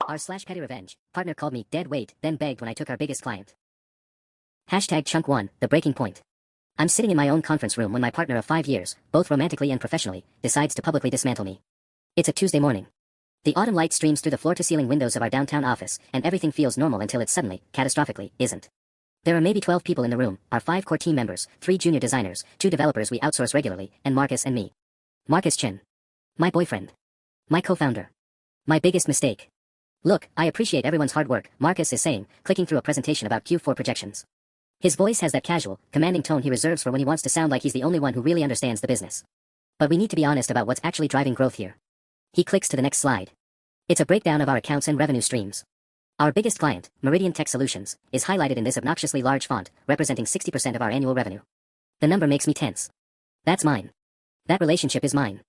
r/pettyrevenge, partner called me dead weight, then begged when I took our biggest client. Hashtag chunk 1, the breaking point. I'm sitting in my own conference room when my partner of 5 years, both romantically and professionally, decides to publicly dismantle me. It's a Tuesday morning. The autumn light streams through the floor-to-ceiling windows of our downtown office, and everything feels normal until it suddenly, catastrophically, isn't. There are maybe 12 people in the room, our 5 core team members, 3 junior designers, 2 developers we outsource regularly, and Marcus and me. Marcus Chin. My boyfriend. My co-founder. My biggest mistake. Look, I appreciate everyone's hard work, Marcus is saying, clicking through a presentation about Q4 projections. His voice has that casual, commanding tone he reserves for when he wants to sound like he's the only one who really understands the business. But we need to be honest about what's actually driving growth here. He clicks to the next slide. It's a breakdown of our accounts and revenue streams. Our biggest client, Meridian Tech Solutions, is highlighted in this obnoxiously large font, representing 60% of our annual revenue. The number makes me tense. That's mine. That relationship is mine.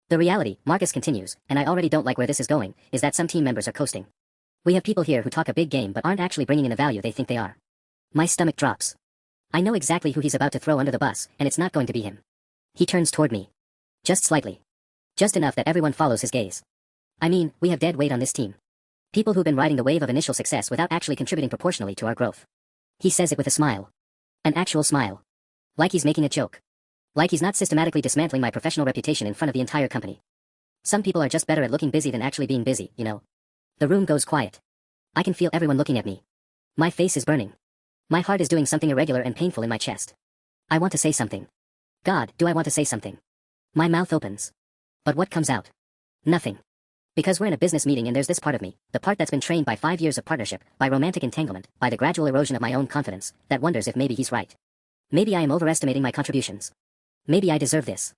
The reality, Marcus continues, and I already don't like where this is going, is that some team members are coasting. We have people here who talk a big game but aren't actually bringing in the value they think they are. My stomach drops. I know exactly who he's about to throw under the bus, and it's not going to be him. He turns toward me. Just slightly. Just enough that everyone follows his gaze. I mean, we have dead weight on this team. People who've been riding the wave of initial success without actually contributing proportionally to our growth. He says it with a smile. An actual smile. Like he's making a joke. Like he's not systematically dismantling my professional reputation in front of the entire company. Some people are just better at looking busy than actually being busy, you know. The room goes quiet. I can feel everyone looking at me. My face is burning. My heart is doing something irregular and painful in my chest. I want to say something. God, do I want to say something? My mouth opens. But what comes out? Nothing. Because we're in a business meeting and there's this part of me, the part that's been trained by 5 years of partnership, by romantic entanglement, by the gradual erosion of my own confidence, that wonders if maybe he's right. Maybe I am overestimating my contributions. Maybe I deserve this.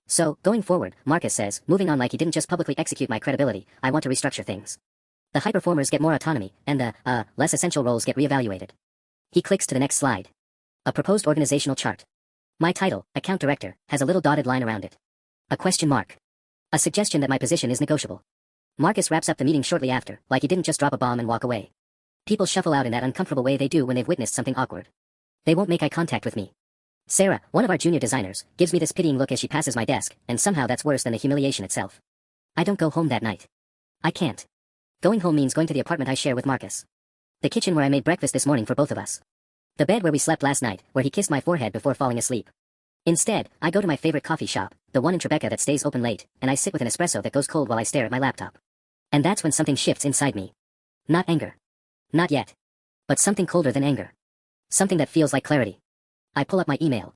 So, going forward, Marcus says, moving on like he didn't just publicly execute my credibility, I want to restructure things. The high performers get more autonomy, and the, less essential roles get reevaluated. He clicks to the next slide. A proposed organizational chart. My title, Account Director, has a little dotted line around it. A question mark. A suggestion that my position is negotiable. Marcus wraps up the meeting shortly after, like he didn't just drop a bomb and walk away. People shuffle out in that uncomfortable way they do when they've witnessed something awkward. They won't make eye contact with me. Sarah, one of our junior designers, gives me this pitying look as she passes my desk, and somehow that's worse than the humiliation itself. I don't go home that night. I can't. Going home means going to the apartment I share with Marcus. The kitchen where I made breakfast this morning for both of us. The bed where we slept last night, where he kissed my forehead before falling asleep. Instead, I go to my favorite coffee shop, the one in Tribeca that stays open late, and I sit with an espresso that goes cold while I stare at my laptop. And that's when something shifts inside me. Not anger. Not yet. But something colder than anger. Something that feels like clarity. I pull up my email.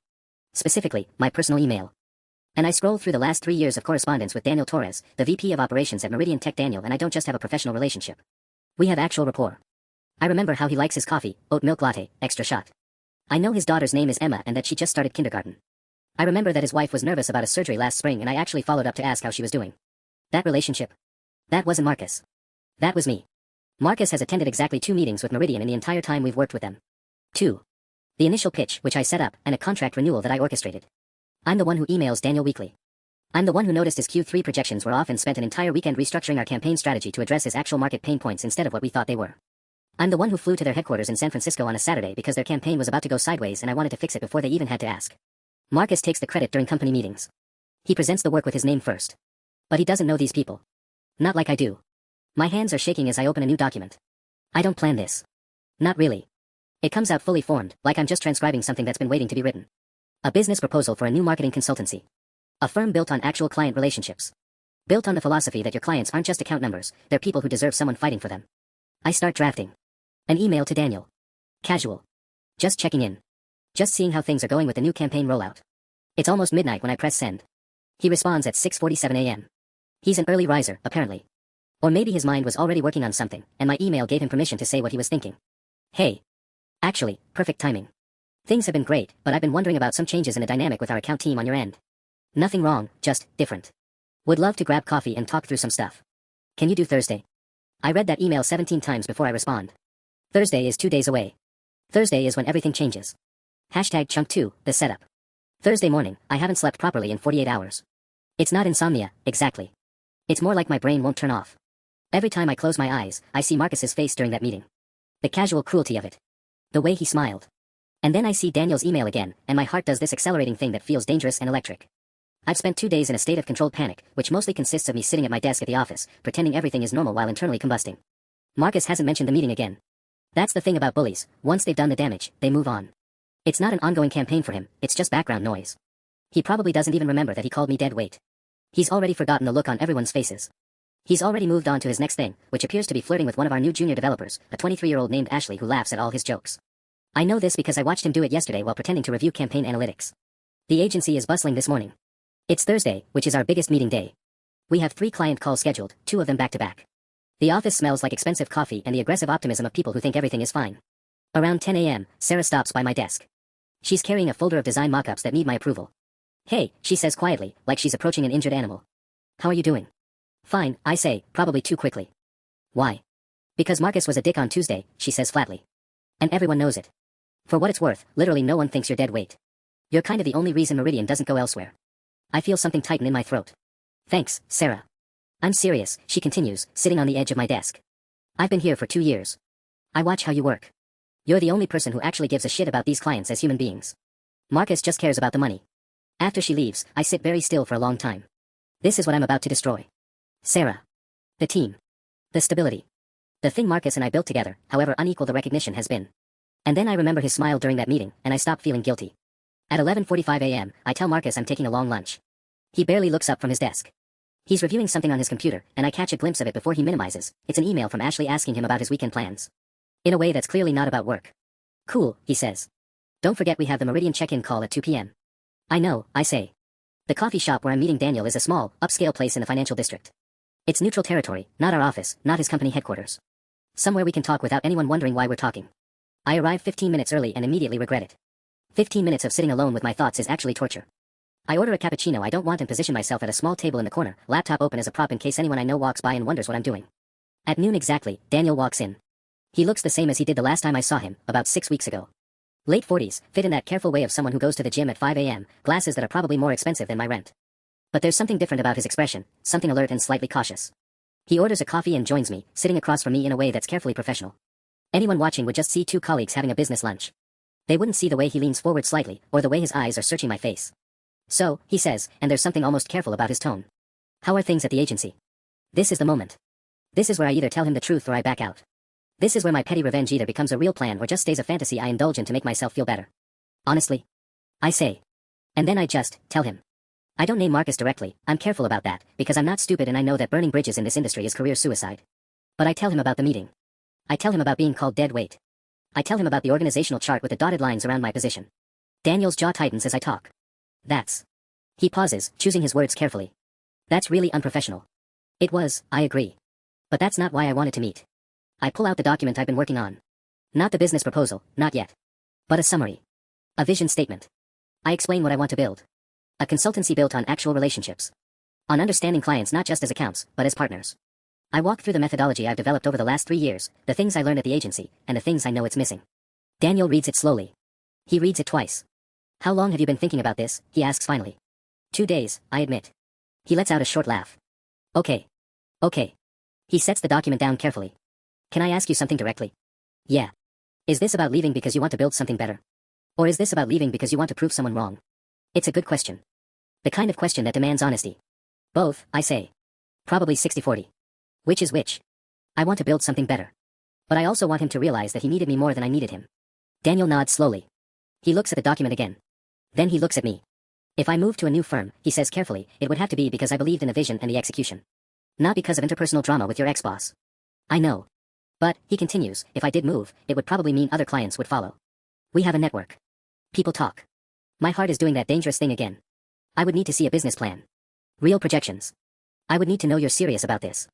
Specifically, my personal email. And I scroll through the last 3 years of correspondence with Daniel Torres, the VP of Operations at Meridian Tech. Daniel and I don't just have a professional relationship. We have actual rapport. I remember how he likes his coffee, oat milk latte, extra shot. I know his daughter's name is Emma and that she just started kindergarten. I remember that his wife was nervous about a surgery last spring and I actually followed up to ask how she was doing. That relationship. That wasn't Marcus. That was me. Marcus has attended exactly 2 meetings with Meridian in the entire time we've worked with them. 2. The initial pitch, which I set up, and a contract renewal that I orchestrated. I'm the one who emails Daniel weekly. I'm the one who noticed his Q3 projections were off and spent an entire weekend restructuring our campaign strategy to address his actual market pain points instead of what we thought they were. I'm the one who flew to their headquarters in San Francisco on a Saturday because their campaign was about to go sideways and I wanted to fix it before they even had to ask. Marcus takes the credit during company meetings. He presents the work with his name first. But he doesn't know these people. Not like I do. My hands are shaking as I open a new document. I don't plan this. Not really. It comes out fully formed, like I'm just transcribing something that's been waiting to be written. A business proposal for a new marketing consultancy. A firm built on actual client relationships. Built on the philosophy that your clients aren't just account numbers, they're people who deserve someone fighting for them. I start drafting. An email to Daniel. Casual. Just checking in. Just seeing how things are going with the new campaign rollout. It's almost midnight when I press send. He responds at 6:47 a.m. He's an early riser, apparently. Or maybe his mind was already working on something, and my email gave him permission to say what he was thinking. Hey. Actually, perfect timing. Things have been great, but I've been wondering about some changes in the dynamic with our account team on your end. Nothing wrong, just different. Would love to grab coffee and talk through some stuff. Can you do Thursday? I read that email 17 times before I respond. Thursday is 2 days away. Thursday is when everything changes. Hashtag chunk 2, the setup. Thursday morning, I haven't slept properly in 48 hours. It's not insomnia, exactly. It's more like my brain won't turn off. Every time I close my eyes, I see Marcus's face during that meeting. The casual cruelty of it. The way he smiled. And then I see Daniel's email again, and my heart does this accelerating thing that feels dangerous and electric. I've spent 2 days in a state of controlled panic, which mostly consists of me sitting at my desk at the office, pretending everything is normal while internally combusting. Marcus hasn't mentioned the meeting again. That's the thing about bullies, once they've done the damage, they move on. It's not an ongoing campaign for him, it's just background noise. He probably doesn't even remember that he called me dead weight. He's already forgotten the look on everyone's faces. He's already moved on to his next thing, which appears to be flirting with one of our new junior developers, a 23-year-old named Ashley who laughs at all his jokes. I know this because I watched him do it yesterday while pretending to review campaign analytics. The agency is bustling this morning. It's Thursday, which is our biggest meeting day. We have 3 client calls scheduled, 2 of them back-to-back. The office smells like expensive coffee and the aggressive optimism of people who think everything is fine. Around 10 a.m., Sarah stops by my desk. She's carrying a folder of design mock-ups that need my approval. Hey, she says quietly, like she's approaching an injured animal. How are you doing? Fine, I say, probably too quickly. Why? Because Marcus was a dick on Tuesday, she says flatly. And everyone knows it. For what it's worth, literally no one thinks you're dead weight. You're kind of the only reason Meridian doesn't go elsewhere. I feel something tighten in my throat. Thanks, Sarah. I'm serious, she continues, sitting on the edge of my desk. I've been here for 2 years. I watch how you work. You're the only person who actually gives a shit about these clients as human beings. Marcus just cares about the money. After she leaves, I sit very still for a long time. This is what I'm about to destroy. Sarah. The team. The stability. The thing Marcus and I built together, however unequal the recognition has been. And then I remember his smile during that meeting, and I stop feeling guilty. At 11:45 a.m., I tell Marcus I'm taking a long lunch. He barely looks up from his desk. He's reviewing something on his computer, and I catch a glimpse of it before he minimizes. It's an email from Ashley asking him about his weekend plans. In a way that's clearly not about work. Cool, he says. Don't forget we have the Meridian check-in call at 2 p.m. I know, I say. The coffee shop where I'm meeting Daniel is a small, upscale place in the financial district. It's neutral territory, not our office, not his company headquarters. Somewhere we can talk without anyone wondering why we're talking. I arrive 15 minutes early and immediately regret it. 15 minutes of sitting alone with my thoughts is actually torture. I order a cappuccino I don't want and position myself at a small table in the corner, laptop open as a prop in case anyone I know walks by and wonders what I'm doing. At noon exactly, Daniel walks in. He looks the same as he did the last time I saw him, about 6 weeks ago. Late 40s, fit in that careful way of someone who goes to the gym at 5 a.m., glasses that are probably more expensive than my rent. But there's something different about his expression, something alert and slightly cautious. He orders a coffee and joins me, sitting across from me in a way that's carefully professional. Anyone watching would just see 2 colleagues having a business lunch. They wouldn't see the way he leans forward slightly, or the way his eyes are searching my face. So, he says, and there's something almost careful about his tone. How are things at the agency? This is the moment. This is where I either tell him the truth or I back out. This is where my petty revenge either becomes a real plan or just stays a fantasy I indulge in to make myself feel better. Honestly. I say. And then I just tell him. I don't name Marcus directly, I'm careful about that, because I'm not stupid and I know that burning bridges in this industry is career suicide. But I tell him about the meeting. I tell him about being called dead weight. I tell him about the organizational chart with the dotted lines around my position. Daniel's jaw tightens as I talk. That's. He pauses, choosing his words carefully. That's really unprofessional. It was, I agree. But that's not why I wanted to meet. I pull out the document I've been working on. Not the business proposal, not yet. But a summary. A vision statement. I explain what I want to build. A consultancy built on actual relationships. On understanding clients not just as accounts, but as partners. I walk through the methodology I've developed over the last 3 years, the things I learned at the agency, and the things I know it's missing. Daniel reads it slowly. He reads it twice. How long have you been thinking about this? He asks finally. 2 days, I admit. He lets out a short laugh. Okay. Okay. He sets the document down carefully. Can I ask you something directly? Yeah. Is this about leaving because you want to build something better? Or is this about leaving because you want to prove someone wrong? It's a good question. The kind of question that demands honesty. Both, I say. Probably 60-40. Which is which? I want to build something better. But I also want him to realize that he needed me more than I needed him. Daniel nods slowly. He looks at the document again. Then he looks at me. If I move to a new firm, he says carefully, it would have to be because I believed in the vision and the execution. Not because of interpersonal drama with your ex-boss. I know. But, he continues, if I did move, it would probably mean other clients would follow. We have a network. People talk. My heart is doing that dangerous thing again. I would need to see a business plan. Real projections. I would need to know you're serious about this.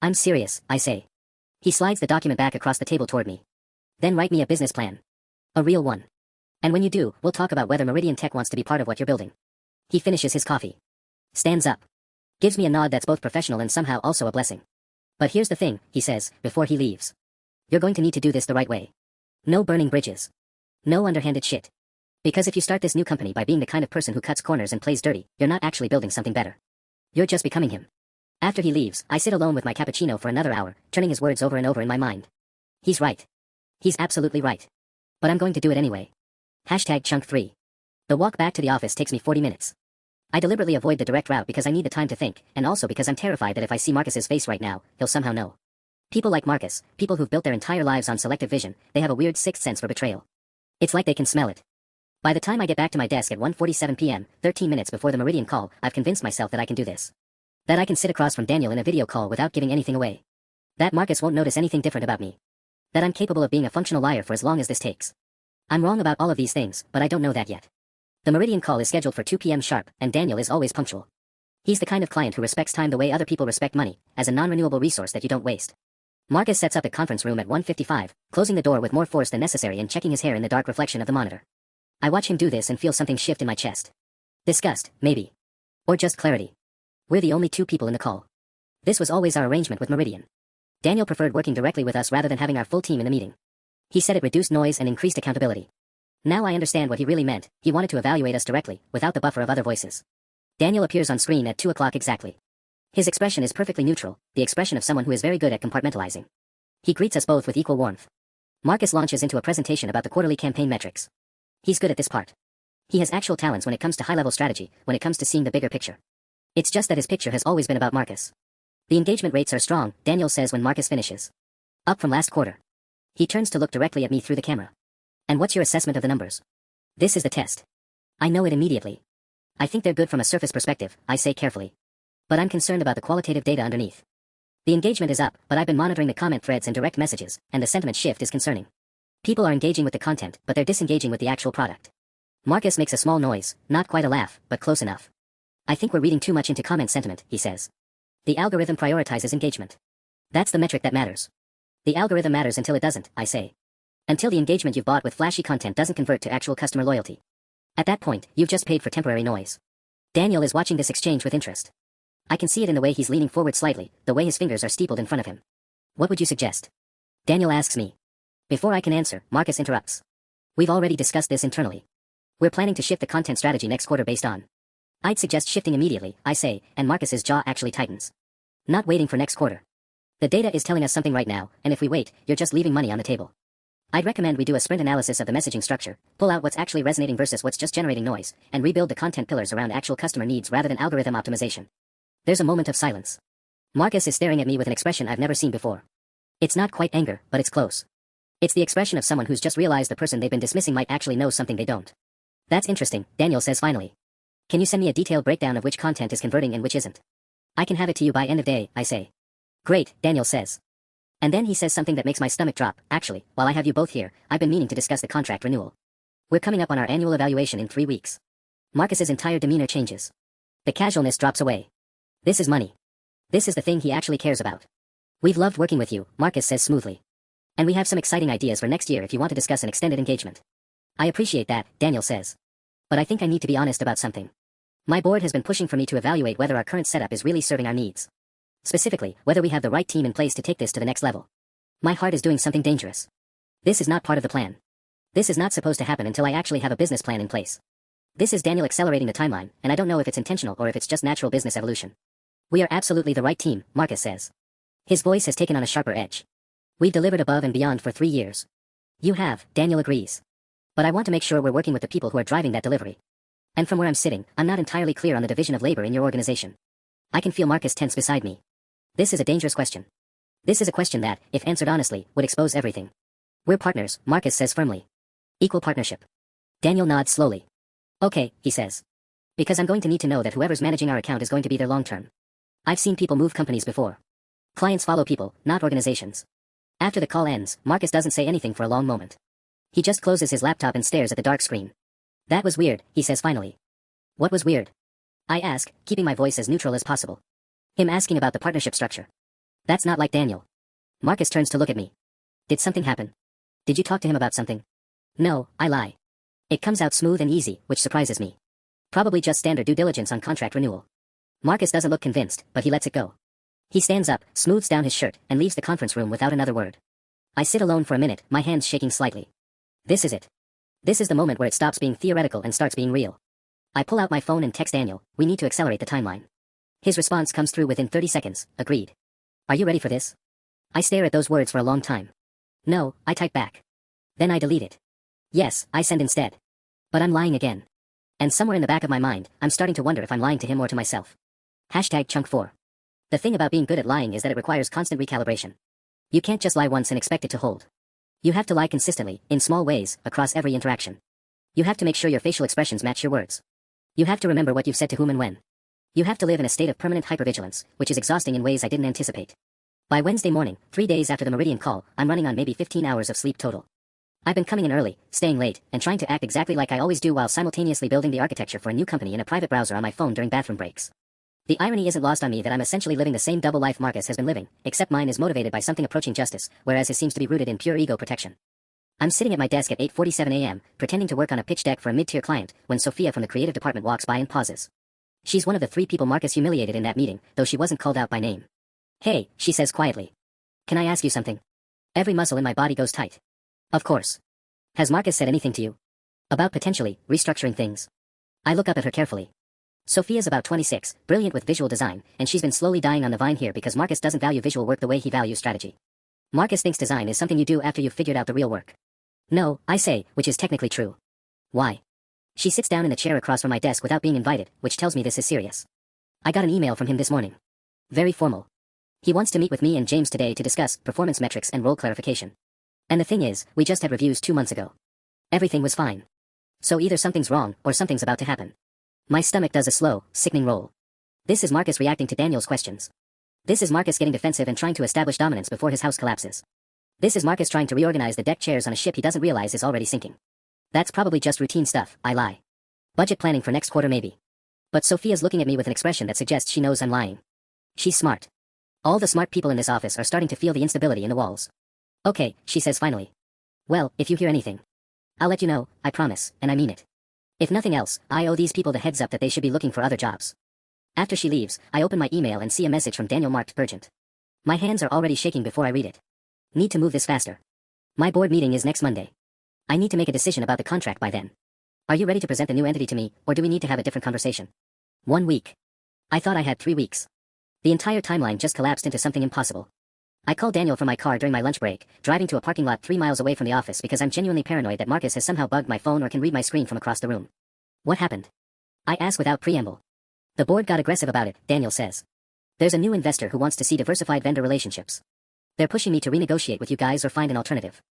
I'm serious, I say. He slides the document back across the table toward me. Then write me a business plan. A real one. And when you do, we'll talk about whether Meridian Tech wants to be part of what you're building. He finishes his coffee. Stands up. Gives me a nod that's both professional and somehow also a blessing. But here's the thing, he says, before he leaves. You're going to need to do this the right way. No burning bridges. No underhanded shit. Because if you start this new company by being the kind of person who cuts corners and plays dirty, you're not actually building something better. You're just becoming him. After he leaves, I sit alone with my cappuccino for another hour, turning his words over and over in my mind. He's right. He's absolutely right. But I'm going to do it anyway. Chunk 3. The walk back to the office takes me 40 minutes. I deliberately avoid the direct route because I need the time to think, and also because I'm terrified that if I see Marcus's face right now, he'll somehow know. People like Marcus, people who've built their entire lives on selective vision, they have a weird sixth sense for betrayal. It's like they can smell it. By the time I get back to my desk at 1:47 p.m., 13 minutes before the Meridian call, I've convinced myself that I can do this. That I can sit across from Daniel in a video call without giving anything away. That Marcus won't notice anything different about me. That I'm capable of being a functional liar for as long as this takes. I'm wrong about all of these things, but I don't know that yet. The Meridian call is scheduled for 2 p.m. sharp, and Daniel is always punctual. He's the kind of client who respects time the way other people respect money, as a non-renewable resource that you don't waste. Marcus sets up the conference room at 1:55, closing the door with more force than necessary and checking his hair in the dark reflection of the monitor. I watch him do this and feel something shift in my chest. Disgust, maybe. Or just clarity. We're the only two people in the call. This was always our arrangement with Meridian. Daniel preferred working directly with us rather than having our full team in the meeting. He said it reduced noise and increased accountability. Now I understand what he really meant. He wanted to evaluate us directly, without the buffer of other voices. Daniel appears on screen at 2 o'clock exactly. His expression is perfectly neutral, the expression of someone who is very good at compartmentalizing. He greets us both with equal warmth. Marcus launches into a presentation about the quarterly campaign metrics. He's good at this part. He has actual talents when it comes to high-level strategy, when it comes to seeing the bigger picture. It's just that his picture has always been about Marcus. The engagement rates are strong, Daniel says when Marcus finishes. Up from last quarter. He turns to look directly at me through the camera. And what's your assessment of the numbers? This is the test. I know it immediately. I think they're good from a surface perspective, I say carefully. But I'm concerned about the qualitative data underneath. The engagement is up, but I've been monitoring the comment threads and direct messages, and the sentiment shift is concerning. People are engaging with the content, but they're disengaging with the actual product. Marcus makes a small noise, not quite a laugh, but close enough. I think we're reading too much into comment sentiment, he says. The algorithm prioritizes engagement. That's the metric that matters. The algorithm matters until it doesn't, I say. Until the engagement you've bought with flashy content doesn't convert to actual customer loyalty. At that point, you've just paid for temporary noise. Daniel is watching this exchange with interest. I can see it in the way he's leaning forward slightly, the way his fingers are steepled in front of him. What would you suggest? Daniel asks me. Before I can answer, Marcus interrupts. We've already discussed this internally. We're planning to shift the content strategy next quarter based on. I'd suggest shifting immediately, I say, and Marcus's jaw actually tightens. Not waiting for next quarter. The data is telling us something right now, and if we wait, you're just leaving money on the table. I'd recommend we do a sprint analysis of the messaging structure, pull out what's actually resonating versus what's just generating noise, and rebuild the content pillars around actual customer needs rather than algorithm optimization. There's a moment of silence. Marcus is staring at me with an expression I've never seen before. It's not quite anger, but it's close. It's the expression of someone who's just realized the person they've been dismissing might actually know something they don't. That's interesting, Daniel says finally. Can you send me a detailed breakdown of which content is converting and which isn't? I can have it to you by end of day, I say. Great, Daniel says. And then he says something that makes my stomach drop. Actually, while I have you both here, I've been meaning to discuss the contract renewal. We're coming up on our annual evaluation in 3 weeks. Marcus's entire demeanor changes. The casualness drops away. This is money. This is the thing he actually cares about. We've loved working with you, Marcus says smoothly. And we have some exciting ideas for next year if you want to discuss an extended engagement. I appreciate that, Daniel says. But I think I need to be honest about something. My board has been pushing for me to evaluate whether our current setup is really serving our needs. Specifically, whether we have the right team in place to take this to the next level. My heart is doing something dangerous. This is not part of the plan. This is not supposed to happen until I actually have a business plan in place. This is Daniel accelerating the timeline, and I don't know if it's intentional or if it's just natural business evolution. We are absolutely the right team, Marcus says. His voice has taken on a sharper edge. We've delivered above and beyond for 3 years. You have, Daniel agrees. But I want to make sure we're working with the people who are driving that delivery. And from where I'm sitting, I'm not entirely clear on the division of labor in your organization. I can feel Marcus tense beside me. This is a dangerous question. This is a question that, if answered honestly, would expose everything. We're partners, Marcus says firmly. Equal partnership. Daniel nods slowly. Okay, he says. Because I'm going to need to know that whoever's managing our account is going to be there long term. I've seen people move companies before. Clients follow people, not organizations. After the call ends, Marcus doesn't say anything for a long moment. He just closes his laptop and stares at the dark screen. That was weird, he says finally. What was weird? I ask, keeping my voice as neutral as possible. Him asking about the partnership structure. That's not like Daniel. Marcus turns to look at me. Did something happen? Did you talk to him about something? No, I lie. It comes out smooth and easy, which surprises me. Probably just standard due diligence on contract renewal. Marcus doesn't look convinced, but he lets it go. He stands up, smooths down his shirt, and leaves the conference room without another word. I sit alone for a minute, my hands shaking slightly. This is it. This is the moment where it stops being theoretical and starts being real. I pull out my phone and text Daniel, we need to accelerate the timeline. His response comes through within 30 seconds, agreed. Are you ready for this? I stare at those words for a long time. No, I type back. Then I delete it. Yes, I send instead. But I'm lying again. And somewhere in the back of my mind, I'm starting to wonder if I'm lying to him or to myself. Hashtag chunk 4. The thing about being good at lying is that it requires constant recalibration. You can't just lie once and expect it to hold. You have to lie consistently, in small ways, across every interaction. You have to make sure your facial expressions match your words. You have to remember what you've said to whom and when. You have to live in a state of permanent hypervigilance, which is exhausting in ways I didn't anticipate. By Wednesday morning, 3 days after the Meridian call, I'm running on maybe 15 hours of sleep total. I've been coming in early, staying late, and trying to act exactly like I always do while simultaneously building the architecture for a new company in a private browser on my phone during bathroom breaks. The irony isn't lost on me that I'm essentially living the same double life Marcus has been living, except mine is motivated by something approaching justice, whereas his seems to be rooted in pure ego protection. I'm sitting at my desk at 8:47 a.m., pretending to work on a pitch deck for a mid-tier client, when Sophia from the creative department walks by and pauses. She's one of the 3 people Marcus humiliated in that meeting, though she wasn't called out by name. "Hey," she says quietly. "Can I ask you something?" Every muscle in my body goes tight. "Of course. Has Marcus said anything to you? About potentially restructuring things?" I look up at her carefully. Sophia's about 26, brilliant with visual design, and she's been slowly dying on the vine here because Marcus doesn't value visual work the way he values strategy. Marcus thinks design is something you do after you've figured out the real work. "No," I say, which is technically true. "Why?" She sits down in the chair across from my desk without being invited, which tells me this is serious. "I got an email from him this morning. Very formal. He wants to meet with me and James today to discuss performance metrics and role clarification. And the thing is, we just had reviews 2 months ago. Everything was fine. So either something's wrong, or something's about to happen." My stomach does a slow, sickening roll. This is Marcus reacting to Daniel's questions. This is Marcus getting defensive and trying to establish dominance before his house collapses. This is Marcus trying to reorganize the deck chairs on a ship he doesn't realize is already sinking. "That's probably just routine stuff," I lie. "Budget planning for next quarter maybe." But Sophia's looking at me with an expression that suggests she knows I'm lying. She's smart. All the smart people in this office are starting to feel the instability in the walls. "Okay," she says finally. "Well, if you hear anything, I'll let you know, I promise, and I mean it. If nothing else, I owe these people the heads up that they should be looking for other jobs." After she leaves, I open my email and see a message from Daniel marked urgent. My hands are already shaking before I read it. Need to move this faster. My board meeting is next Monday. I need to make a decision about the contract by then. Are you ready to present the new entity to me, or do we need to have a different conversation? 1 week. I thought I had 3 weeks. The entire timeline just collapsed into something impossible. I call Daniel from my car during my lunch break, driving to a parking lot 3 miles away from the office because I'm genuinely paranoid that Marcus has somehow bugged my phone or can read my screen from across the room. "What happened?" I ask without preamble. "The board got aggressive about it," Daniel says. "There's a new investor who wants to see diversified vendor relationships. They're pushing me to renegotiate with you guys or find an alternative."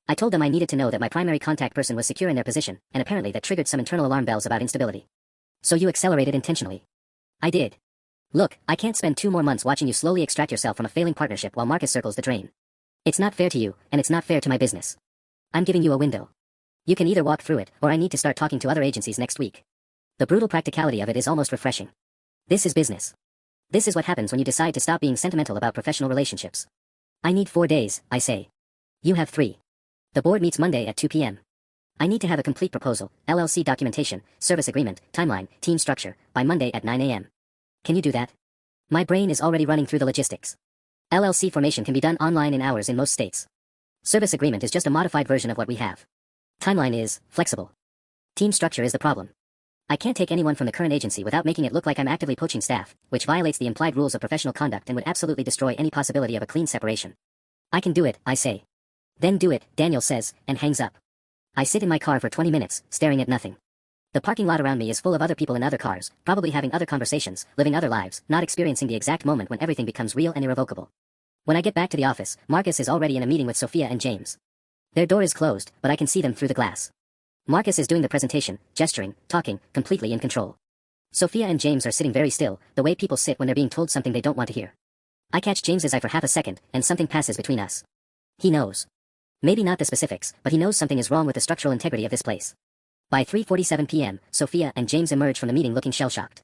I told them I needed to know that my primary contact person was secure in their position, and apparently that triggered some internal alarm bells about instability. "So you accelerated intentionally?" "I did. Look, I can't spend 2 more months watching you slowly extract yourself from a failing partnership while Marcus circles the drain. It's not fair to you, and it's not fair to my business. I'm giving you a window. You can either walk through it, or I need to start talking to other agencies next week." The brutal practicality of it is almost refreshing. This is business. This is what happens when you decide to stop being sentimental about professional relationships. "I need 4 days," I say. "You have 3. The board meets Monday at 2 p.m. I need to have a complete proposal, LLC documentation, service agreement, timeline, team structure, by Monday at 9 a.m. Can you do that?" My brain is already running through the logistics. LLC formation can be done online in hours in most states. Service agreement is just a modified version of what we have. Timeline is flexible. Team structure is the problem. I can't take anyone from the current agency without making it look like I'm actively poaching staff, which violates the implied rules of professional conduct and would absolutely destroy any possibility of a clean separation. "I can do it," I say. "Then do it," Daniel says, and hangs up. I sit in my car for 20 minutes, staring at nothing. The parking lot around me is full of other people in other cars, probably having other conversations, living other lives, not experiencing the exact moment when everything becomes real and irrevocable. When I get back to the office, Marcus is already in a meeting with Sophia and James. Their door is closed, but I can see them through the glass. Marcus is doing the presentation, gesturing, talking, completely in control. Sophia and James are sitting very still, the way people sit when they're being told something they don't want to hear. I catch James's eye for half a second, and something passes between us. He knows. Maybe not the specifics, but he knows something is wrong with the structural integrity of this place. By 3:47 p.m., Sophia and James emerge from the meeting looking shell-shocked.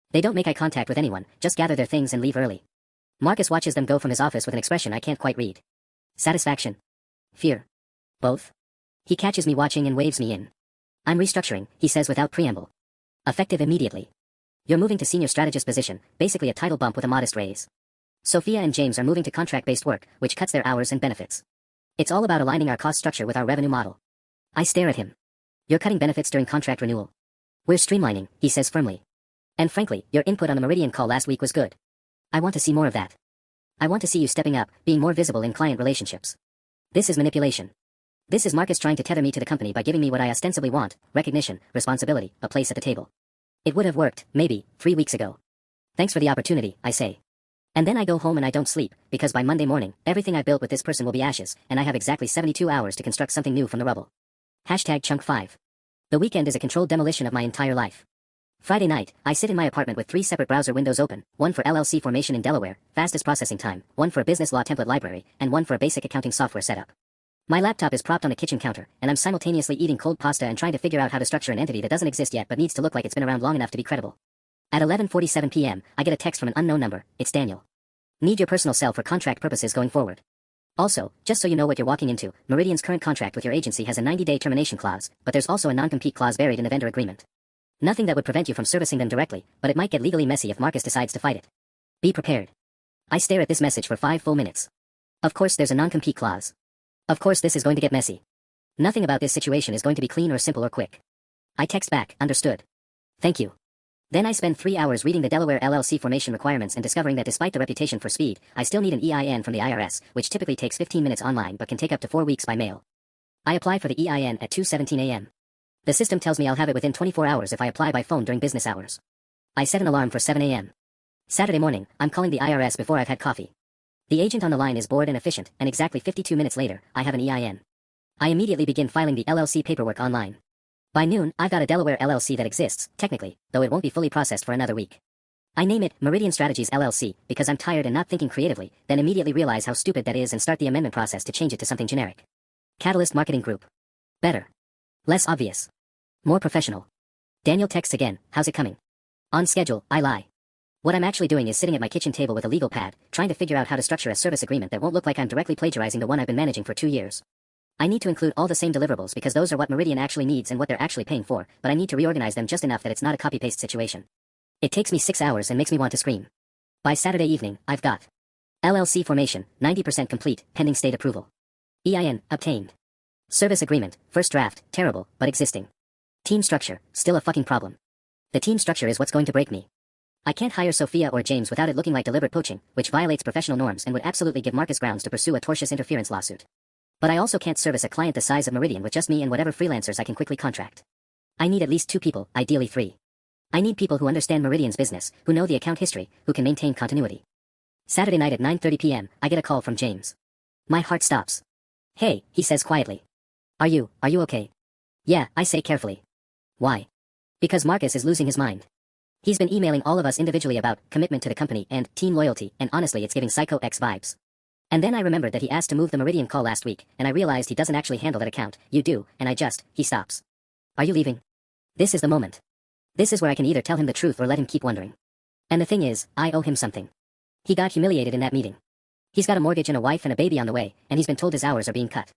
They don't make eye contact with anyone, just gather their things and leave early. Marcus watches them go from his office with an expression I can't quite read. Satisfaction? Fear? Both? He catches me watching and waves me in. "I'm restructuring," he says without preamble. "Effective immediately. You're moving to senior strategist position, basically a title bump with a modest raise. Sophia and James are moving to contract-based work, which cuts their hours and benefits. It's all about aligning our cost structure with our revenue model." I stare at him. "You're cutting benefits during contract renewal." "We're streamlining," he says firmly. "And frankly, your input on the Meridian call last week was good. I want to see more of that. I want to see you stepping up, being more visible in client relationships. This is manipulation. This is Marcus trying to tether me to the company by giving me what I ostensibly want, recognition, responsibility, a place at the table. It would have worked, maybe, 3 weeks ago. Thanks for the opportunity, I say. And then I go home and I don't sleep, because by Monday morning, everything I built with this person will be ashes, and I have exactly 72 hours to construct something new from the rubble. Hashtag chunk 5. The weekend is a controlled demolition of my entire life. Friday night, I sit in my apartment with 3 separate browser windows open, one for LLC formation in Delaware, fastest processing time, one for a business law template library, and one for a basic accounting software setup. My laptop is propped on a kitchen counter, and I'm simultaneously eating cold pasta and trying to figure out how to structure an entity that doesn't exist yet but needs to look like it's been around long enough to be credible. At 11:47 p.m., I get a text from an unknown number. It's Daniel. Need your personal cell for contract purposes going forward. Also, just so you know what you're walking into, Meridian's current contract with your agency has a 90-day termination clause, but there's also a non-compete clause buried in the vendor agreement. Nothing that would prevent you from servicing them directly, but it might get legally messy if Marcus decides to fight it. Be prepared. I stare at this message for 5 full minutes. Of course there's a non-compete clause. Of course this is going to get messy. Nothing about this situation is going to be clean or simple or quick. I text back, understood. Thank you. Then I spend 3 hours reading the Delaware LLC formation requirements and discovering that despite the reputation for speed, I still need an EIN from the IRS, which typically takes 15 minutes online but can take up to 4 weeks by mail. I apply for the EIN at 2:17 a.m. The system tells me I'll have it within 24 hours if I apply by phone during business hours. I set an alarm for 7 a.m. Saturday morning, I'm calling the IRS before I've had coffee. The agent on the line is bored and efficient, and exactly 52 minutes later, I have an EIN. I immediately begin filing the LLC paperwork online. By noon, I've got a Delaware LLC that exists, technically, though it won't be fully processed for another week. I name it Meridian Strategies LLC because I'm tired and not thinking creatively, then immediately realize how stupid that is and start the amendment process to change it to something generic. Catalyst Marketing Group. Better. Less obvious. More professional. Daniel texts again, how's it coming? On schedule, I lie. What I'm actually doing is sitting at my kitchen table with a legal pad, trying to figure out how to structure a service agreement that won't look like I'm directly plagiarizing the one I've been managing for 2 years. I need to include all the same deliverables because those are what Meridian actually needs and what they're actually paying for, but I need to reorganize them just enough that it's not a copy-paste situation. It takes me 6 hours and makes me want to scream. By Saturday evening, I've got LLC formation, 90% complete, pending state approval. EIN, obtained. Service agreement, first draft, terrible, but existing. Team structure, still a fucking problem. The team structure is what's going to break me. I can't hire Sophia or James without it looking like deliberate poaching, which violates professional norms and would absolutely give Marcus grounds to pursue a tortious interference lawsuit. But I also can't service a client the size of Meridian with just me and whatever freelancers I can quickly contract. I need at least 2 people, ideally 3. I need people who understand Meridian's business, who know the account history, who can maintain continuity. Saturday night at 9:30 p.m., I get a call from James. My heart stops. Hey, he says quietly. Are you okay? Yeah, I say carefully. Why? Because Marcus is losing his mind. He's been emailing all of us individually about commitment to the company and team loyalty, and honestly it's giving Psycho X vibes. And then I remembered that he asked to move the Meridian call last week, and I realized he doesn't actually handle that account. You do, and he stops. Are you leaving? This is the moment. This is where I can either tell him the truth or let him keep wondering. And the thing is, I owe him something. He got humiliated in that meeting. He's got a mortgage and a wife and a baby on the way, and he's been told his hours are being cut.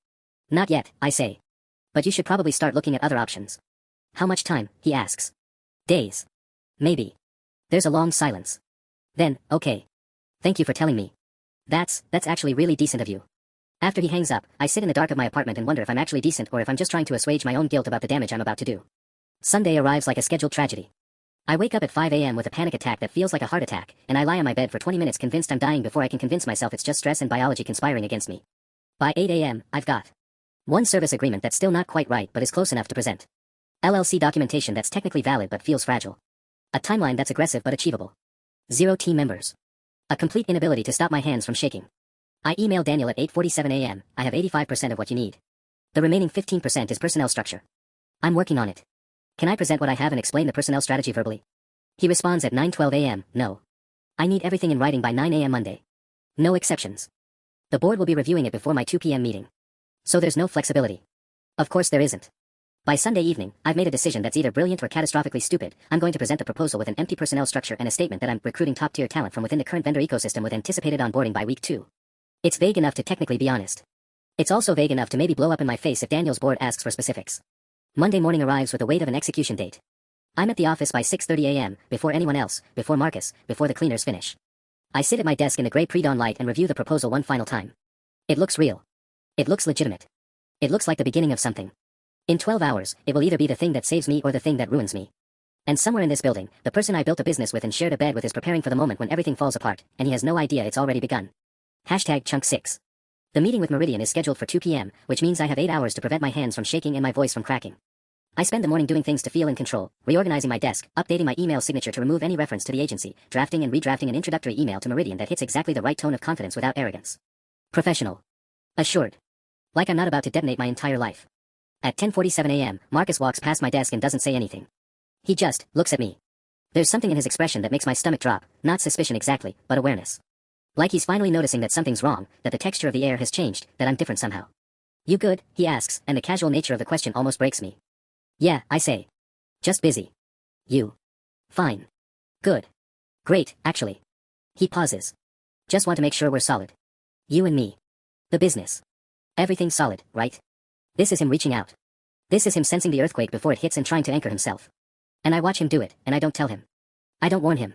Not yet, I say. But you should probably start looking at other options. How much time, he asks. Days. Maybe. There's a long silence. Then, okay. Thank you for telling me. That's actually really decent of you. After he hangs up, I sit in the dark of my apartment and wonder if I'm actually decent or if I'm just trying to assuage my own guilt about the damage I'm about to do. Sunday arrives like a scheduled tragedy. I wake up at 5 a.m. with a panic attack that feels like a heart attack, and I lie on my bed for 20 minutes convinced I'm dying before I can convince myself it's just stress and biology conspiring against me. By 8 a.m., I've got one service agreement that's still not quite right but is close enough to present. LLC documentation that's technically valid but feels fragile. A timeline that's aggressive but achievable. 0 team members. A complete inability to stop my hands from shaking. I email Daniel at 8:47 a.m. I have 85% of what you need. The remaining 15% is personnel structure. I'm working on it. Can I present what I have and explain the personnel strategy verbally? He responds at 9:12 a.m. No. I need everything in writing by 9 a.m. Monday. No exceptions. The board will be reviewing it before my 2 p.m. meeting. So there's no flexibility. Of course there isn't. By Sunday evening, I've made a decision that's either brilliant or catastrophically stupid. I'm going to present the proposal with an empty personnel structure and a statement that I'm recruiting top-tier talent from within the current vendor ecosystem with anticipated onboarding by week 2. It's vague enough to technically be honest. It's also vague enough to maybe blow up in my face if Daniel's board asks for specifics. Monday morning arrives with the weight of an execution date. I'm at the office by 6:30 a.m., before anyone else, before Marcus, before the cleaners finish. I sit at my desk in the gray pre-dawn light and review the proposal one final time. It looks real. It looks legitimate. It looks like the beginning of something. In 12 hours, it will either be the thing that saves me or the thing that ruins me. And somewhere in this building, the person I built a business with and shared a bed with is preparing for the moment when everything falls apart, and he has no idea it's already begun. Hashtag chunk 6. The meeting with Meridian is scheduled for 2 p.m., which means I have 8 hours to prevent my hands from shaking and my voice from cracking. I spend the morning doing things to feel in control, reorganizing my desk, updating my email signature to remove any reference to the agency, drafting and redrafting an introductory email to Meridian that hits exactly the right tone of confidence without arrogance. Professional. Assured. Like I'm not about to detonate my entire life. At 10:47 a.m., Marcus walks past my desk and doesn't say anything. He just looks at me. There's something in his expression that makes my stomach drop, not suspicion exactly, but awareness. Like he's finally noticing that something's wrong, that the texture of the air has changed, that I'm different somehow. You good? He asks, and the casual nature of the question almost breaks me. Yeah, I say. Just busy. You? Fine. Good. Great, actually. He pauses. Just want to make sure we're solid. You and me. The business. Everything's solid, right? This is him reaching out. This is him sensing the earthquake before it hits and trying to anchor himself. And I watch him do it, and I don't tell him. I don't warn him.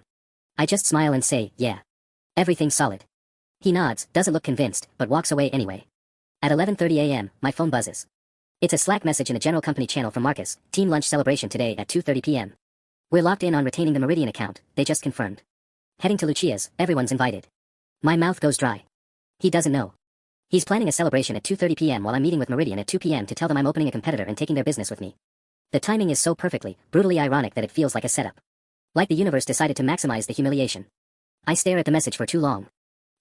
I just smile and say, yeah. Everything's solid. He nods, doesn't look convinced, but walks away anyway. At 11:30 a.m., my phone buzzes. It's a Slack message in the general company channel from Marcus, team lunch celebration today at 2:30 p.m. We're locked in on retaining the Meridian account, they just confirmed. Heading to Lucia's, everyone's invited. My mouth goes dry. He doesn't know. He's planning a celebration at 2:30 p.m. while I'm meeting with Meridian at 2 p.m. to tell them I'm opening a competitor and taking their business with me. The timing is so perfectly, brutally ironic that it feels like a setup. Like the universe decided to maximize the humiliation. I stare at the message for too long.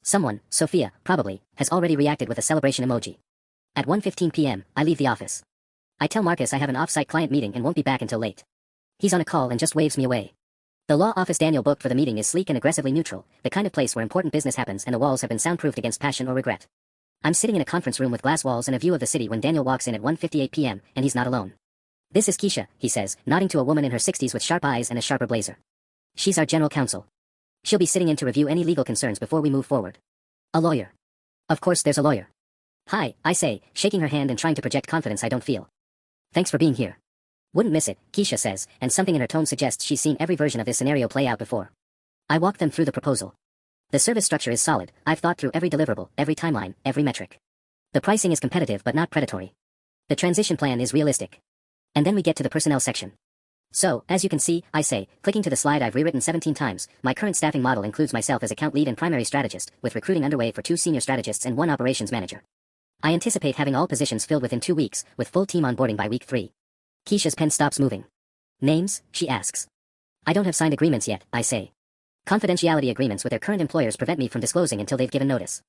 Someone, Sophia, probably, has already reacted with a celebration emoji. At 1:15 p.m., I leave the office. I tell Marcus I have an off-site client meeting and won't be back until late. He's on a call and just waves me away. The law office Daniel booked for the meeting is sleek and aggressively neutral, the kind of place where important business happens and the walls have been soundproofed against passion or regret. I'm sitting in a conference room with glass walls and a view of the city when Daniel walks in at 1:58 p.m., and he's not alone. This is Keisha, he says, nodding to a woman in her 60s with sharp eyes and a sharper blazer. She's our general counsel. She'll be sitting in to review any legal concerns before we move forward. A lawyer. Of course there's a lawyer. Hi, I say, shaking her hand and trying to project confidence I don't feel. Thanks for being here. Wouldn't miss it, Keisha says, and something in her tone suggests she's seen every version of this scenario play out before. I walk them through the proposal. The service structure is solid, I've thought through every deliverable, every timeline, every metric. The pricing is competitive but not predatory. The transition plan is realistic. And then we get to the personnel section. So, as you can see, I say, clicking to the slide I've rewritten 17 times, my current staffing model includes myself as account lead and primary strategist, with recruiting underway for 2 senior strategists and 1 operations manager. I anticipate having all positions filled within 2 weeks, with full team onboarding by week 3. Keisha's pen stops moving. Names? She asks. I don't have signed agreements yet, I say. Confidentiality agreements with their current employers prevent me from disclosing until they've given notice.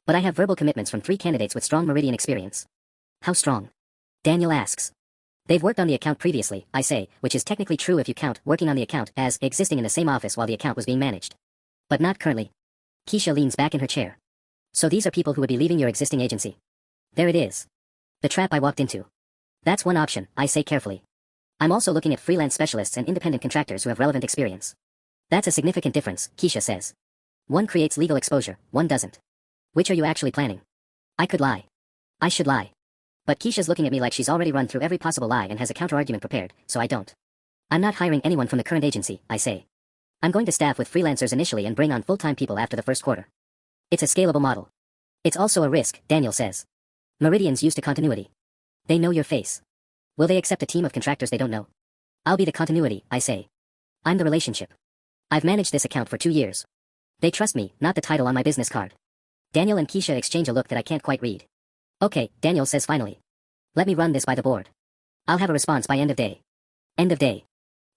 But I have verbal commitments from 3 candidates with strong Meridian experience. How strong? Daniel asks. They've worked on the account previously, I say, which is technically true if you count working on the account as existing in the same office while the account was being managed. But not currently. Keisha leans back in her chair. So these are people who would be leaving your existing agency. There it is. The trap I walked into. That's one option, I say carefully. I'm also looking at freelance specialists and independent contractors who have relevant experience. That's a significant difference, Keisha says. One creates legal exposure, one doesn't. Which are you actually planning? I could lie. I should lie. But Keisha's looking at me like she's already run through every possible lie and has a counter-argument prepared, so I don't. I'm not hiring anyone from the current agency, I say. I'm going to staff with freelancers initially and bring on full-time people after the first quarter. It's a scalable model. It's also a risk, Daniel says. Meridian's used to continuity. They know your face. Will they accept a team of contractors they don't know? I'll be the continuity, I say. I'm the relationship. I've managed this account for 2 years. They trust me, not the title on my business card. Daniel and Keisha exchange a look that I can't quite read. Okay, Daniel says finally. Let me run this by the board. I'll have a response by end of day. End of day.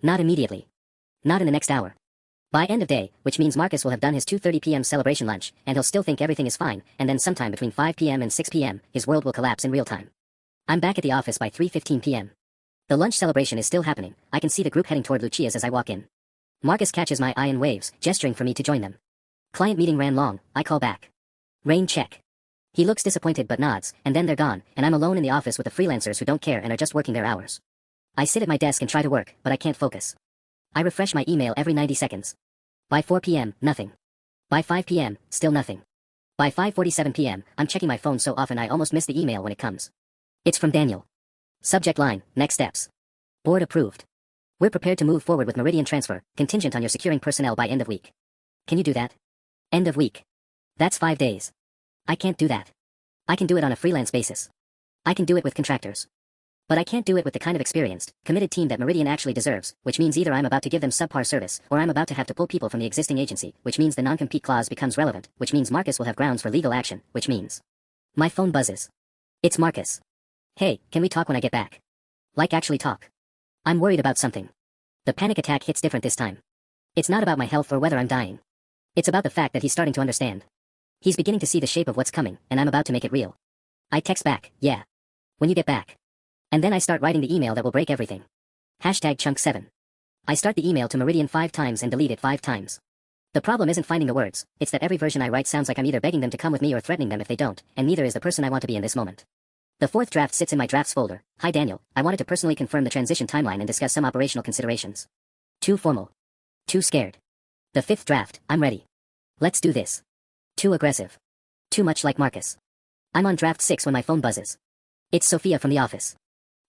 Not immediately. Not in the next hour. By end of day, which means Marcus will have done his 2:30 p.m. celebration lunch, and he'll still think everything is fine, and then sometime between 5 p.m. and 6 p.m., his world will collapse in real time. I'm back at the office by 3:15 p.m. The lunch celebration is still happening. I can see the group heading toward Lucia's as I walk in. Marcus catches my eye and waves, gesturing for me to join them. Client meeting ran long, I call back. Rain check. He looks disappointed but nods, and then they're gone, and I'm alone in the office with the freelancers who don't care and are just working their hours. I sit at my desk and try to work, but I can't focus. I refresh my email every 90 seconds. By 4 p.m., nothing. By 5 p.m., still nothing. By 5:47 p.m., I'm checking my phone so often I almost miss the email when it comes. It's from Daniel. Subject line, next steps. Board approved. We're prepared to move forward with Meridian transfer, contingent on your securing personnel by end of week. Can you do that? End of week. That's 5 days. I can't do that. I can do it on a freelance basis. I can do it with contractors. But I can't do it with the kind of experienced, committed team that Meridian actually deserves, which means either I'm about to give them subpar service, or I'm about to have to pull people from the existing agency, which means the non-compete clause becomes relevant, which means Marcus will have grounds for legal action, which means... My phone buzzes. It's Marcus. Hey, can we talk when I get back? Like actually talk. I'm worried about something. The panic attack hits different this time. It's not about my health or whether I'm dying. It's about the fact that he's starting to understand. He's beginning to see the shape of what's coming, and I'm about to make it real. I text back, yeah. When you get back. And then I start writing the email that will break everything. Hashtag chunk 7. I start the email to Meridian 5 times and delete it 5 times. The problem isn't finding the words, it's that every version I write sounds like I'm either begging them to come with me or threatening them if they don't, and neither is the person I want to be in this moment. The 4th draft sits in my drafts folder. Hi Daniel, I wanted to personally confirm the transition timeline and discuss some operational considerations. Too formal. Too scared. The 5th draft, I'm ready. Let's do this. Too aggressive. Too much like Marcus. I'm on draft 6 when my phone buzzes. It's Sophia from the office.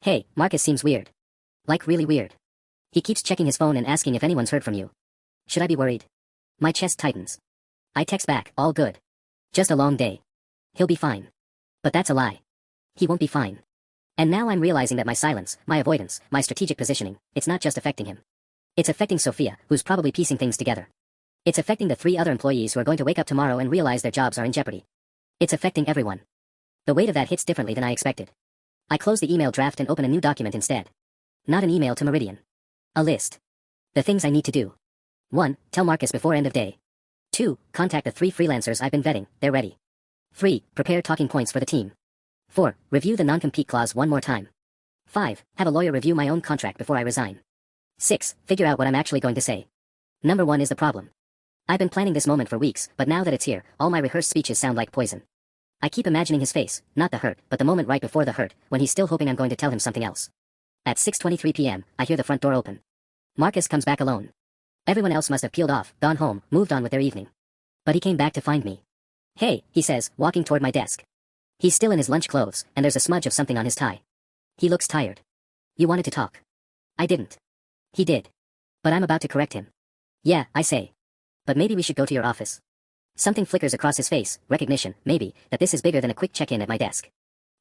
Hey, Marcus seems weird. Like really weird. He keeps checking his phone and asking if anyone's heard from you. Should I be worried? My chest tightens. I text back, all good. Just a long day. He'll be fine. But that's a lie. He won't be fine. And now I'm realizing that my silence, my avoidance, my strategic positioning, it's not just affecting him. It's affecting Sophia, who's probably piecing things together. It's affecting the 3 other employees who are going to wake up tomorrow and realize their jobs are in jeopardy. It's affecting everyone. The weight of that hits differently than I expected. I close the email draft and open a new document instead. Not an email to Meridian. A list. The things I need to do. 1. Tell Marcus before end of day. 2. Contact the 3 freelancers I've been vetting, they're ready. 3. Prepare talking points for the team. 4. Review the non-compete clause one more time. 5. Have a lawyer review my own contract before I resign. 6. Figure out what I'm actually going to say. Number 1 is the problem. I've been planning this moment for weeks, but now that it's here, all my rehearsed speeches sound like poison. I keep imagining his face, not the hurt, but the moment right before the hurt, when he's still hoping I'm going to tell him something else. At 6:23 p.m., I hear the front door open. Marcus comes back alone. Everyone else must have peeled off, gone home, moved on with their evening. But he came back to find me. Hey, he says, walking toward my desk. He's still in his lunch clothes, and there's a smudge of something on his tie. He looks tired. You wanted to talk. I didn't. He did. But I'm about to correct him. Yeah, I say. But maybe we should go to your office. Something flickers across his face, recognition, maybe, that this is bigger than a quick check-in at my desk.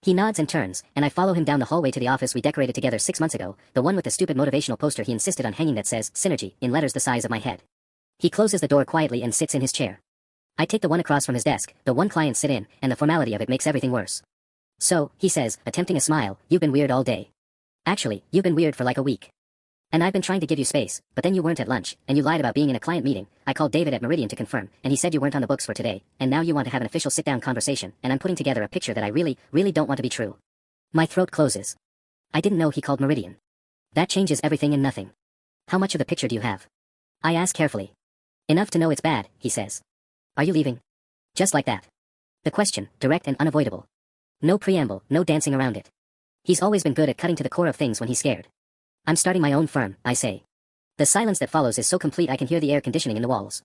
He nods and turns, and I follow him down the hallway to the office we decorated together 6 months ago, the one with the stupid motivational poster he insisted on hanging that says, Synergy, in letters the size of my head. He closes the door quietly and sits in his chair. I take the one across from his desk, the one clients sit in, and the formality of it makes everything worse. So, he says, attempting a smile, you've been weird all day. Actually, you've been weird for like a week. And I've been trying to give you space, but then you weren't at lunch, and you lied about being in a client meeting. I called David at Meridian to confirm, and he said you weren't on the books for today, and now you want to have an official sit-down conversation, and I'm putting together a picture that I really don't want to be true. My throat closes. I didn't know he called Meridian. That changes everything and nothing. How much of the picture do you have? I ask carefully. Enough to know it's bad, he says. Are you leaving? Just like that. The question, direct and unavoidable. No preamble, no dancing around it. He's always been good at cutting to the core of things when he's scared. I'm starting my own firm, I say. The silence that follows is so complete I can hear the air conditioning in the walls.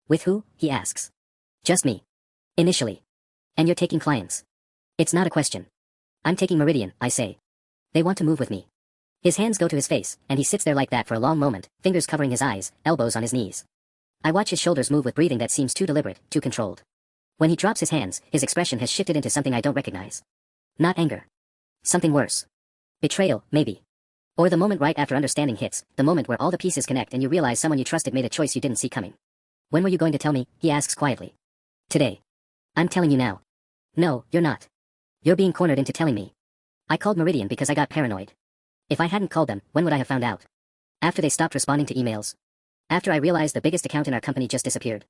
With who? He asks. Just me. Initially. And you're taking clients. It's not a question. I'm taking Meridian, I say. They want to move with me. His hands go to his face, and he sits there like that for a long moment, fingers covering his eyes, elbows on his knees. I watch his shoulders move with breathing that seems too deliberate, too controlled. When he drops his hands, his expression has shifted into something I don't recognize. Not anger. Something worse. Betrayal, maybe. Or the moment right after understanding hits, the moment where all the pieces connect and you realize someone you trusted made a choice you didn't see coming. When were you going to tell me? He asks quietly. Today. I'm telling you now. No, you're not. You're being cornered into telling me. I called Meridian because I got paranoid. If I hadn't called them, when would I have found out? After they stopped responding to emails. After I realized the biggest account in our company just disappeared.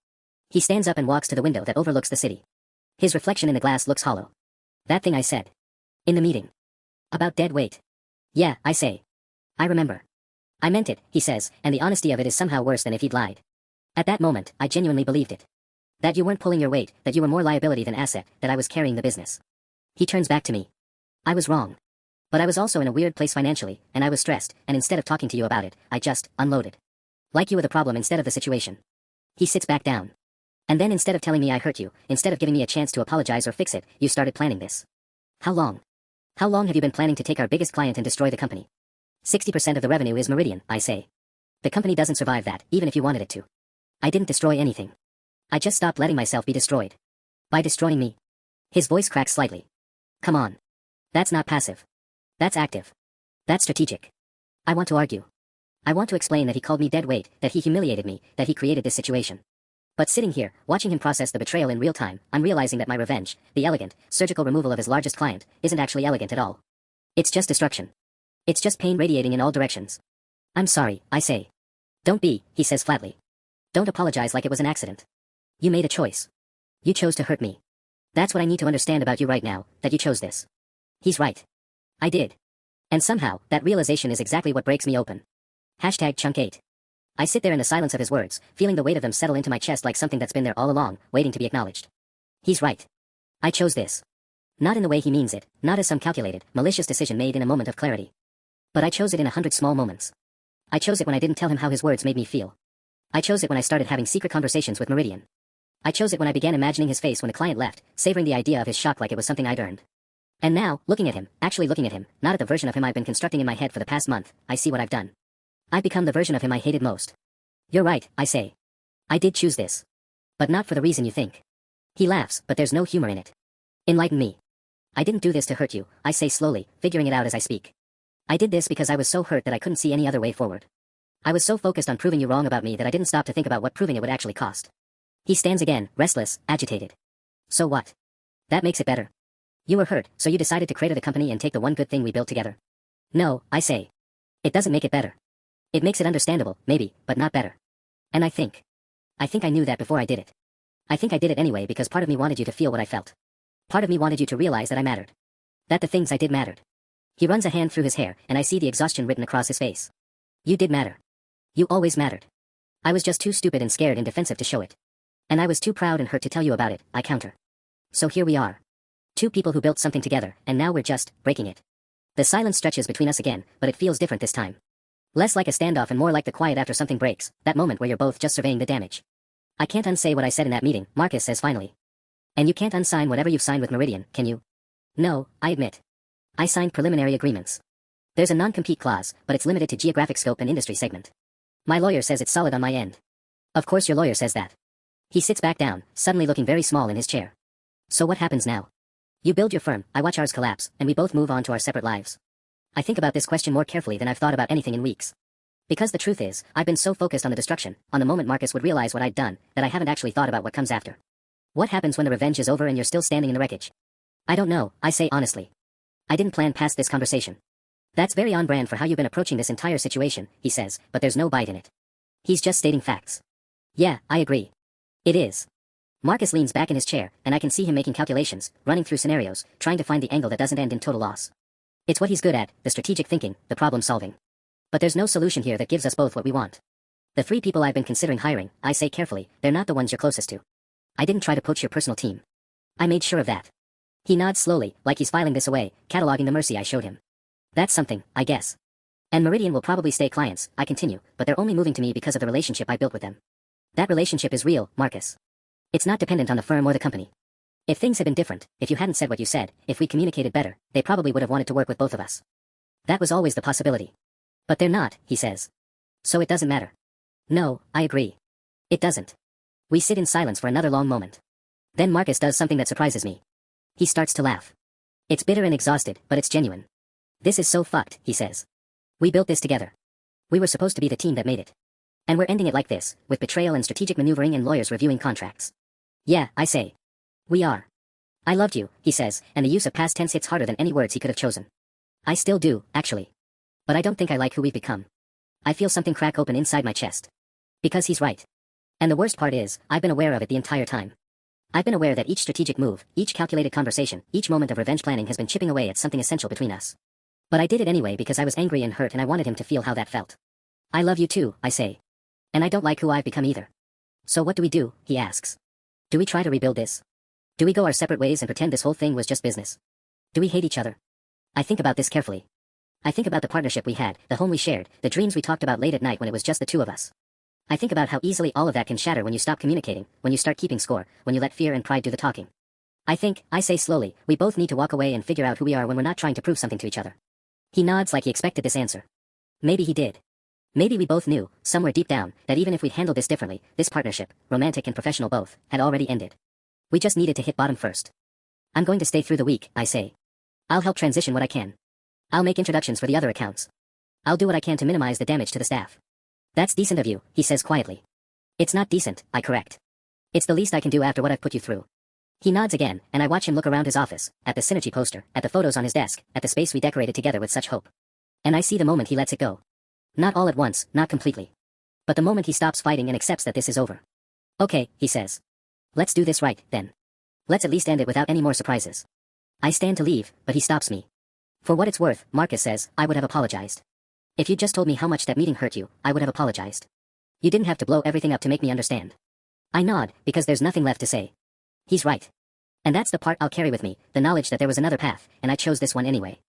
He stands up and walks to the window that overlooks the city. His reflection in the glass looks hollow. That thing I said. In the meeting. About dead weight. Yeah, I say. I remember. I meant it, he says, and the honesty of it is somehow worse than if he'd lied. At that moment, I genuinely believed it. That you weren't pulling your weight, that you were more liability than asset, that I was carrying the business. He turns back to me. I was wrong. But I was also in a weird place financially, and I was stressed, and instead of talking to you about it, I just unloaded. Like you were the problem instead of the situation. He sits back down. And then instead of telling me I hurt you, instead of giving me a chance to apologize or fix it, you started planning this. How long? How long have you been planning to take our biggest client and destroy the company? 60% of the revenue is Meridian, I say. The company doesn't survive that, even if you wanted it to. I didn't destroy anything. I just stopped letting myself be destroyed. By destroying me. His voice cracks slightly. Come on. That's not passive. That's active. That's strategic. I want to argue. I want to explain that he called me dead weight, that he humiliated me, that he created this situation. But sitting here, watching him process the betrayal in real time, I'm realizing that my revenge, the elegant, surgical removal of his largest client, isn't actually elegant at all. It's just destruction. It's just pain radiating in all directions. I'm sorry, I say. Don't be, he says flatly. Don't apologize like it was an accident. You made a choice. You chose to hurt me. That's what I need to understand about you right now, that you chose this. He's right. I did. And somehow, that realization is exactly what breaks me open. Hashtag chunk 8. I sit there in the silence of his words, feeling the weight of them settle into my chest like something that's been there all along, waiting to be acknowledged. He's right. I chose this. Not in the way he means it, not as some calculated, malicious decision made in a moment of clarity. But I chose it in 100 small moments. I chose it when I didn't tell him how his words made me feel. I chose it when I started having secret conversations with Meridian. I chose it when I began imagining his face when a client left, savoring the idea of his shock like it was something I'd earned. And now, looking at him, actually looking at him, not at the version of him I've been constructing in my head for the past month, I see what I've done. I've become the version of him I hated most. You're right, I say. I did choose this. But not for the reason you think. He laughs, but there's no humor in it. Enlighten me. I didn't do this to hurt you, I say slowly, figuring it out as I speak. I did this because I was so hurt that I couldn't see any other way forward. I was so focused on proving you wrong about me that I didn't stop to think about what proving it would actually cost. He stands again, restless, agitated. So what? That makes it better. You were hurt, so you decided to create the company and take the one good thing we built together. No, I say. It doesn't make it better. It makes it understandable, maybe, but not better. And I think I knew that before I did it. I think I did it anyway because part of me wanted you to feel what I felt. Part of me wanted you to realize that I mattered. That the things I did mattered. He runs a hand through his hair, and I see the exhaustion written across his face. You did matter. You always mattered. I was just too stupid and scared and defensive to show it. And I was too proud and hurt to tell you about it, I counter. So here we are. Two people who built something together, and now we're just breaking it. The silence stretches between us again, but it feels different this time. Less like a standoff and more like the quiet after something breaks, that moment where you're both just surveying the damage. I can't unsay what I said in that meeting, Marcus says finally. And you can't unsign whatever you've signed with Meridian, can you? No, I admit. I signed preliminary agreements. There's a non-compete clause, but it's limited to geographic scope and industry segment. My lawyer says it's solid on my end. Of course your lawyer says that. He sits back down, suddenly looking very small in his chair. So what happens now? You build your firm, I watch ours collapse, and we both move on to our separate lives. I think about this question more carefully than I've thought about anything in weeks. Because the truth is, I've been so focused on the destruction, on the moment Marcus would realize what I'd done, that I haven't actually thought about what comes after. What happens when the revenge is over and you're still standing in the wreckage? I don't know, I say honestly. I didn't plan past this conversation. That's very on brand for how you've been approaching this entire situation, he says, but there's no bite in it. He's just stating facts. Yeah, I agree. It is. Marcus leans back in his chair, and I can see him making calculations, running through scenarios, trying to find the angle that doesn't end in total loss. It's what he's good at, the strategic thinking, the problem solving. But there's no solution here that gives us both what we want. The three people I've been considering hiring, I say carefully, they're not the ones you're closest to. I didn't try to poach your personal team. I made sure of that. He nods slowly, like he's filing this away, cataloging the mercy I showed him. That's something, I guess. And Meridian will probably stay clients, I continue, but they're only moving to me because of the relationship I built with them. That relationship is real, Marcus. It's not dependent on the firm or the company. If things had been different, if you hadn't said what you said, if we communicated better, they probably would have wanted to work with both of us. That was always the possibility. But they're not, he says. So it doesn't matter. No, I agree. It doesn't. We sit in silence for another long moment. Then Marcus does something that surprises me. He starts to laugh. It's bitter and exhausted, but it's genuine. This is so fucked, he says. We built this together. We were supposed to be the team that made it. And we're ending it like this, with betrayal and strategic maneuvering and lawyers reviewing contracts. Yeah, I say. We are. I loved you, he says, and the use of past tense hits harder than any words he could have chosen. I still do, actually. But I don't think I like who we've become. I feel something crack open inside my chest. Because he's right. And the worst part is, I've been aware of it the entire time. I've been aware that each strategic move, each calculated conversation, each moment of revenge planning has been chipping away at something essential between us. But I did it anyway because I was angry and hurt and I wanted him to feel how that felt. I love you too, I say. And I don't like who I've become either. So what do we do, he asks. Do we try to rebuild this? Do we go our separate ways and pretend this whole thing was just business? Do we hate each other? I think about this carefully. I think about the partnership we had, the home we shared, the dreams we talked about late at night when it was just the two of us. I think about how easily all of that can shatter when you stop communicating, when you start keeping score, when you let fear and pride do the talking. I say slowly, we both need to walk away and figure out who we are when we're not trying to prove something to each other. He nods like he expected this answer. Maybe he did. Maybe we both knew, somewhere deep down, that even if we'd handled this differently, this partnership, romantic and professional both, had already ended. We just needed to hit bottom first. I'm going to stay through the week, I say. I'll help transition what I can. I'll make introductions for the other accounts. I'll do what I can to minimize the damage to the staff. That's decent of you, he says quietly. It's not decent, I correct. It's the least I can do after what I've put you through. He nods again, and I watch him look around his office, at the Synergy poster, at the photos on his desk, at the space we decorated together with such hope. And I see the moment he lets it go. Not all at once, not completely. But the moment he stops fighting and accepts that this is over. Okay, he says. Let's do this right, then. Let's at least end it without any more surprises. I stand to leave, but he stops me. For what it's worth, Marcus says, I would have apologized. If you'd just told me how much that meeting hurt you, I would have apologized. You didn't have to blow everything up to make me understand. I nod, because there's nothing left to say. He's right. And that's the part I'll carry with me, the knowledge that there was another path, and I chose this one anyway.